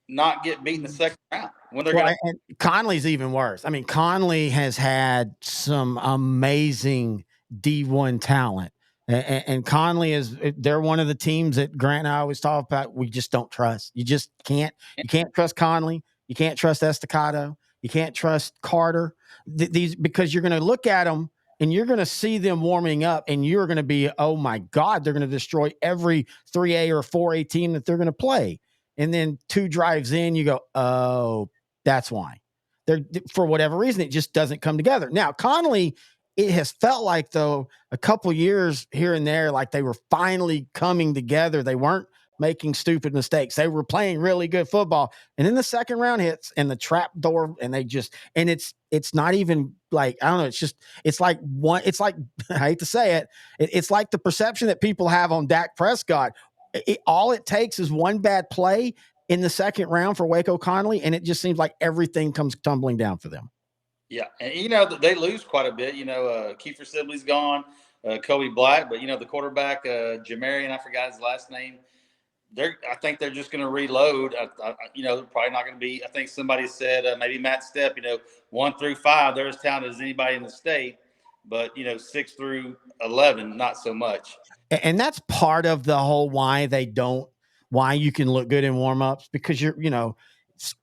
not get beat in the second round. When they're and Conley's even worse. I mean, Conley has had some amazing D1 talent, and Conley they're one of the teams that Grant and I always talk about. We just don't trust. You just can't. You can't trust Conley. You can't trust Estacado. You can't trust Carter. These, because you're going to look at them and you're going to see them warming up, and you're going to be, oh my God, they're going to destroy every 3A or 4A team that they're going to play. And then 2 drives in, you go, oh, that's why. They're, for whatever reason, it just doesn't come together. Now, Conley, it has felt like, though, a couple years here and there, like they were finally coming together. They weren't making stupid mistakes. They were playing really good football. And then the second round hits and the trap door, and it's not even like, I don't know. It's like I hate to say it. It's like the perception that people have on Dak Prescott. All it takes is one bad play in the second round for Waco Conley, and it just seems like everything comes tumbling down for them. Yeah, and they lose quite a bit. Kiefer Sibley's gone, Kobe Black, but the quarterback Jamarian, I forgot his last name. I think they're just going to reload. They're probably not going to be. I think somebody said maybe Matt Stepp. 1 through 5, they're as talented as anybody in the state, but 6 through 11, not so much. And that's part of the whole why you can look good in warmups, because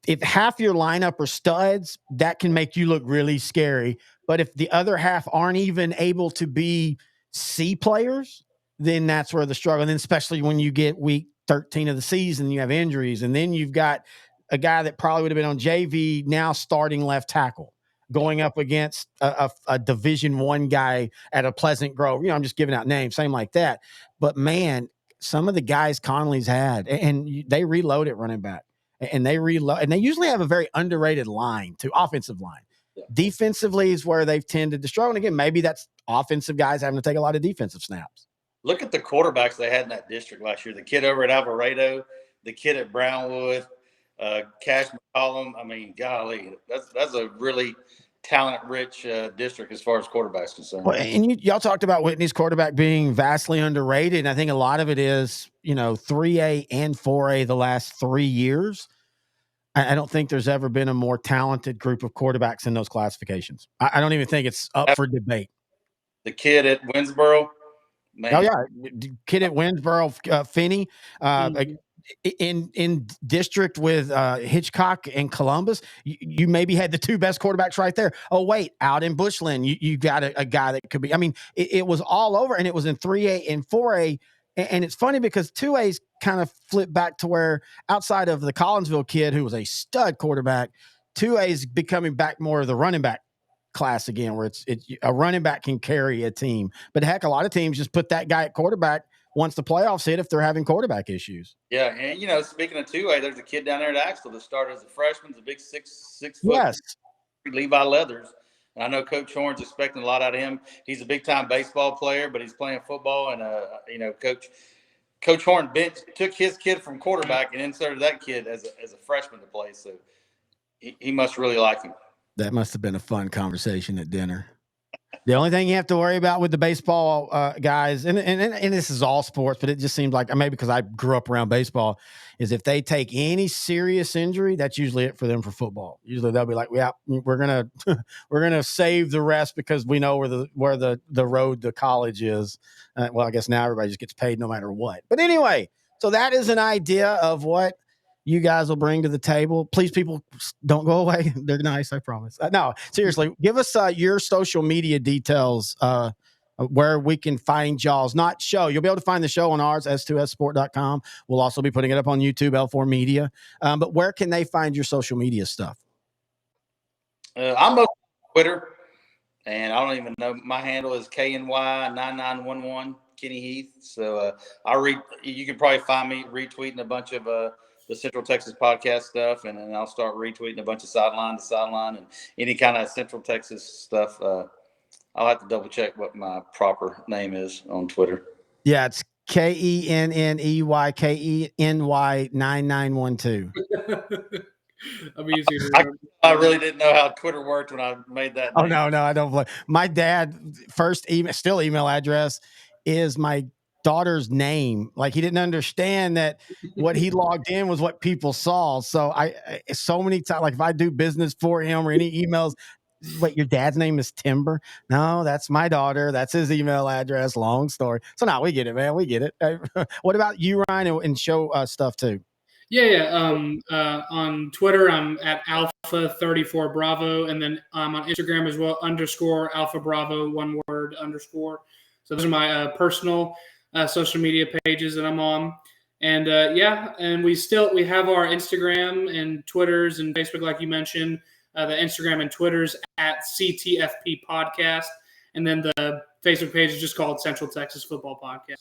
if half your lineup are studs, that can make you look really scary. But if the other half aren't even able to be C players, then that's where the struggle. And then especially when you get week 13 of the season, you have injuries, and then you've got a guy that probably would have been on JV now starting left tackle, going up against a Division I guy at a Pleasant Grove. I'm just giving out names, same like that. But man, some of the guys Conley's had, and they reload at running back, and they reload, and they usually have a very underrated line too, offensive line. Yeah. Defensively is where they've tended to struggle. And again, maybe that's offensive guys having to take a lot of defensive snaps. Look at the quarterbacks they had in that district last year. The kid over at Alvarado, the kid at Brownwood, Cash McCollum. I mean, golly, that's a really talent-rich district as far as quarterbacks concerned. Well, and y'all talked about Whitney's quarterback being vastly underrated, and I think a lot of it is, 3A and 4A the last 3 years. I don't think there's ever been a more talented group of quarterbacks in those classifications. I don't even think it's up for debate. The kid at Winsboro. Man. Oh yeah, kid at Winsboro, Finney, in district with Hitchcock and Columbus. You maybe had the 2 best quarterbacks right there. Oh wait, out in Bushland, you got a guy that could be. I mean, it was all over, and it was in 3A and 4A. And it's funny because 2A's kind of flipped back to where, outside of the Collinsville kid who was a stud quarterback, 2A's becoming back more of the running back class again, where it's a running back can carry a team. But heck, a lot of teams just put that guy at quarterback once the playoffs hit if they're having quarterback issues. Yeah, and speaking of 2A, there's a kid down there at Axtell that started as a freshman, the big six foot yes. Levi Leathers. And I know Coach Horn's expecting a lot out of him. He's a big time baseball player, but he's playing football, and Coach Horn took his kid from quarterback and inserted that kid as a freshman to play. So he must really like him. That must have been a fun conversation at dinner. The only thing you have to worry about with the baseball guys, and this is all sports, but it just seems like, maybe because I grew up around baseball, is if they take any serious injury, that's usually it for them for football. Usually they'll be like, yeah, we're gonna save the rest because we know where the road to college is. Well, I guess now everybody just gets paid no matter what. But anyway, so that is an idea of what you guys will bring to the table. Please, people, don't go away. They're nice, I promise. No, seriously, give us your social media details, where we can find y'all's, not show. You'll be able to find the show on ours, s2ssport.com. We'll also be putting it up on YouTube, L4 Media. But where can they find your social media stuff? I'm mostly on Twitter, and I don't even know. My handle is KNY9911 Kenny Heath. So you can probably find me retweeting a bunch of the Central Texas podcast stuff, and then I'll start retweeting a bunch of sideline to sideline and any kind of Central Texas stuff. I'll have to double check what my proper name is on Twitter. Yeah, it's KENNEYKENY 9912. I'm easy to I, remember. I really didn't know how Twitter worked when I made that Oh name. no, I don't blame. My dad first email address is my daughter's name. Like he didn't understand that what he logged in was what people saw. So I so many times, like if I do business for him or any emails, wait, your dad's name is Timber? No, that's my daughter. That's his email address. Long story. So now we get it, man. We get it. What about you, Ryan, and show stuff too? Yeah. On Twitter, I'm at Alpha34 Bravo, and then I'm on Instagram as well, _Alpha Bravo, one word _. So those are my personal social media pages that I'm on. And and we have our Instagram and Twitters and Facebook, like you mentioned. The Instagram and Twitters at CTFP Podcast, and then the Facebook page is just called Central Texas Football Podcast.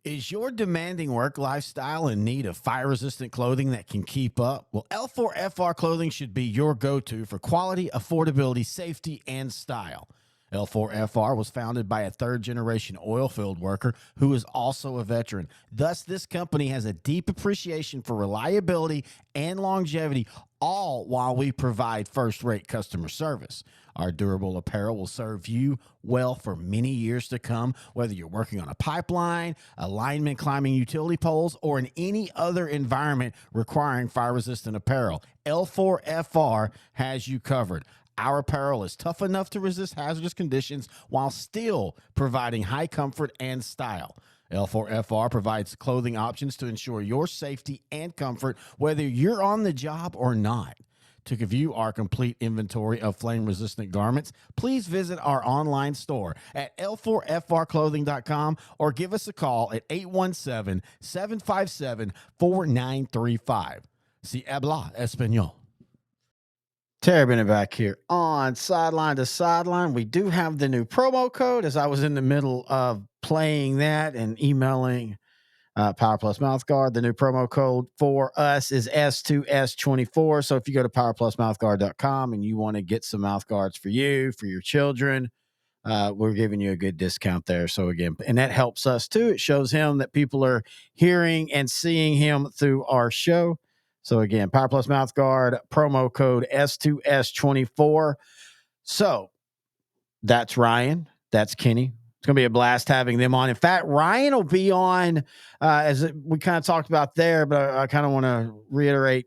Is your demanding work lifestyle in need of fire-resistant clothing that can keep up? Well, L4FR clothing should be your go-to for quality, affordability, safety, and style. L4FR was founded by a third-generation oil field worker who is also a veteran. Thus, this company has a deep appreciation for reliability and longevity, all while we provide first-rate customer service. Our durable apparel will serve you well for many years to come, whether you're working on a pipeline, a lineman climbing utility poles, or in any other environment requiring fire-resistant apparel. L4FR has you covered. Our apparel is tough enough to resist hazardous conditions while still providing high comfort and style. L4FR provides clothing options to ensure your safety and comfort, whether you're on the job or not. To view our complete inventory of flame-resistant garments, please visit our online store at l4frclothing.com or give us a call at 817-757-4935. Si habla español. Terry Bennett back here on Sideline to Sideline. We do have the new promo code, as I was in the middle of playing that and emailing Power Plus Mouthguard. The new promo code for us is S2S24. So if you go to powerplusmouthguard.com and you want to get some mouthguards for you, for your children, we're giving you a good discount there. So again, and that helps us too. It shows him that people are hearing and seeing him through our show. So again, Power Plus Mouthguard, promo code S2S24. So that's Ryan. That's Kenny. It's going to be a blast having them on. In fact, Ryan will be on, as we kind of talked about there, but I kind of want to reiterate.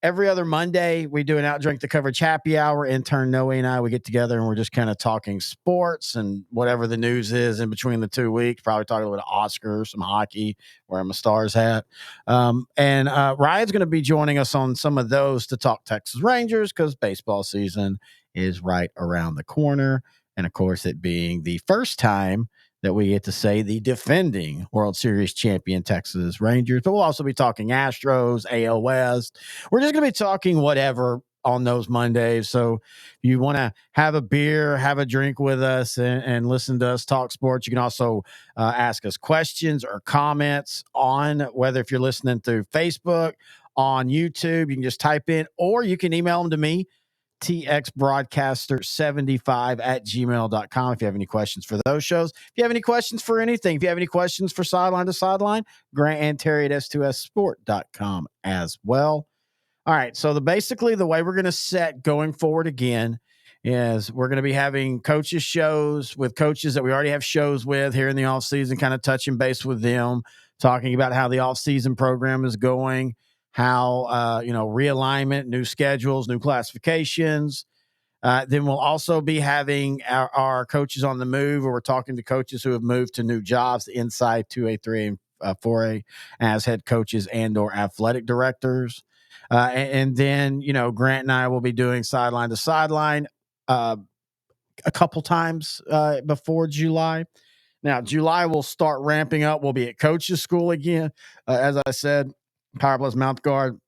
Every other Monday, we do an Outdrink the Coverage happy hour. Intern Noe and I, we get together and we're just kind of talking sports and whatever the news is in between the 2 weeks. Probably talking a little bit of Oscars, some hockey, wearing my Stars hat. And Ryan's going to be joining us on some of those to talk Texas Rangers because baseball season is right around the corner. And of course, it being the first time that we get to say the defending World Series champion Texas Rangers. But we'll also be talking Astros, AL West. We're just going to be talking whatever on those Mondays. So if you want to have a beer, have a drink with us and listen to us talk sports, you can also ask us questions or comments on whether if you're listening through Facebook, on YouTube, you can just type in, or you can email them to me, txbroadcaster75@gmail.com if you have any questions for those shows. If you have any questions for anything, if you have any questions for Sideline to Sideline, Grant and Terry at s2ssport.com as well. All right, so basically the way we're going to set going forward again is we're going to be having coaches shows with coaches that we already have shows with here in the offseason, kind of touching base with them, talking about how the offseason program is going, how, realignment, new schedules, new classifications. Then we'll also be having our coaches on the move, where we're talking to coaches who have moved to new jobs inside 2A, 3A, and 4A as head coaches and or athletic directors. And then, Grant and I will be doing Sideline to Sideline a couple times before July. Now, July will start ramping up. We'll be at coaches school again. As I said, Power Plus Mouth Guard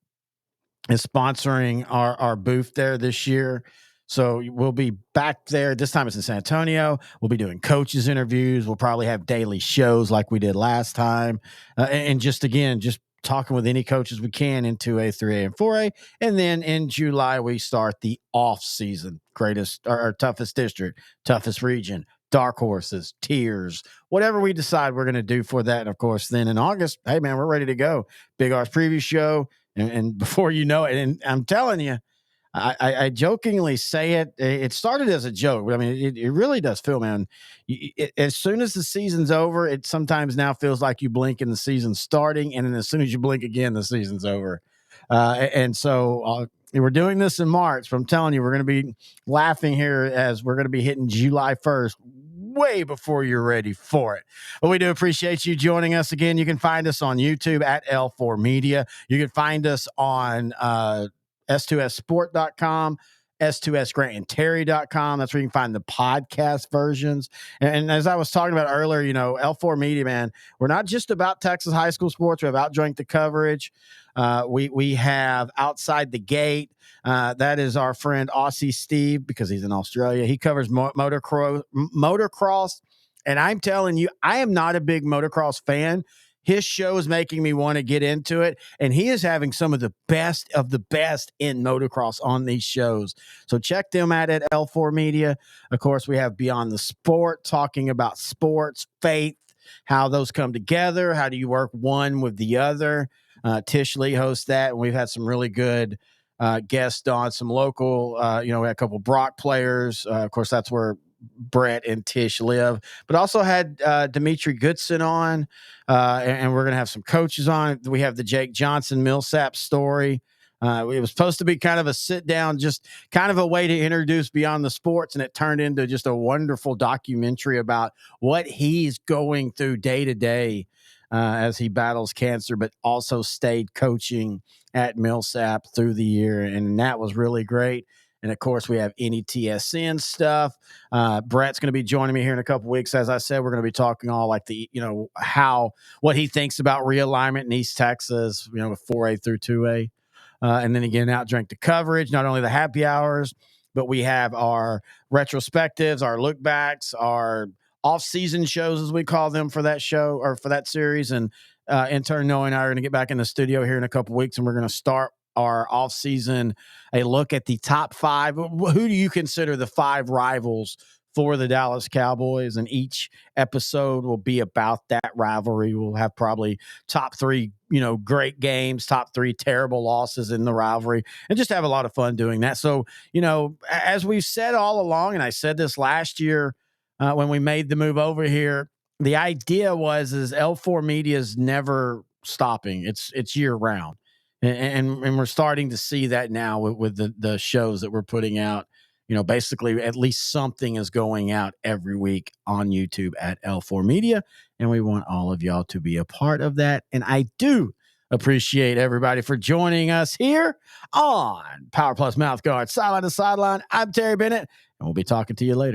is sponsoring our booth there this year. So we'll be back there. This time it's in San Antonio. We'll be doing coaches interviews. We'll probably have daily shows like we did last time. And just talking with any coaches we can in 2A, 3A, and 4A. And then in July, we start the off season, greatest or toughest district, toughest region, dark horses, tiers, whatever we decide we're going to do for that. And of course, then in August, hey man, we're ready to go. Big R's preview show. And before you know it, and I'm telling you, I jokingly say it. It started as a joke, but I mean, it really does feel, man. As soon as the season's over, it sometimes now feels like you blink and the season's starting, and then as soon as you blink again, the season's over. And so we're doing this in March. But I'm telling you, we're going to be laughing here as we're going to be hitting July 1st. Way before you're ready for it. But we do appreciate you joining us again. You can find us on YouTube at L4 Media. You can find us on S2SSport.com, S2SGrantandTerry.com. That's where you can find the podcast versions. And as I was talking about earlier, L4 Media, man, we're not just about Texas high school sports. We have Outjoint the coverage. We have Outside the Gate. That is our friend Aussie Steve, because he's in Australia. He covers motocross. And I'm telling you, I am not a big motocross fan. His show is making me want to get into it. And he is having some of the best in motocross on these shows. So check them out at L4 Media. Of course, we have Beyond the Sport, talking about sports, faith, how those come together. How do you work one with the other? Tish Lee hosts that. And we've had some really good guests on, some local, we had a couple Brock players. Of course, that's where Brett and Tish live, but also had Dimitri Goodson on, and we're going to have some coaches on. We have the Jake Johnson Millsap story. It was supposed to be kind of a sit down, just kind of a way to introduce Beyond the Sports, and it turned into just a wonderful documentary about what he's going through day to day as he battles cancer, but also stayed coaching at Millsap through the year. And that was really great. And of course, we have NETSN stuff. Brett's going to be joining me here in a couple weeks. As I said, we're going to be talking all like what he thinks about realignment in East Texas, with 4A through 2A. And then again, Outdrink the coverage, not only the happy hours, but we have our retrospectives, our look backs, our off-season shows, as we call them, for that show or for that series. And intern Noah and I are going to get back in the studio here in a couple weeks, and we're going to start our off-season, a look at the top 5. Who do you consider the 5 rivals for the Dallas Cowboys? And each episode will be about that rivalry. We'll have probably top 3, great games, top 3 terrible losses in the rivalry, and just have a lot of fun doing that. So, as we've said all along, and I said this last year when we made the move over here, the idea was L4 Media is never stopping. It's year round. And we're starting to see that now with the shows that we're putting out. Basically at least something is going out every week on YouTube at L4 Media. And we want all of y'all to be a part of that. And I do appreciate everybody for joining us here on Power Plus Mouthguard, Sideline to Sideline. I'm Terry Bennett, and we'll be talking to you later.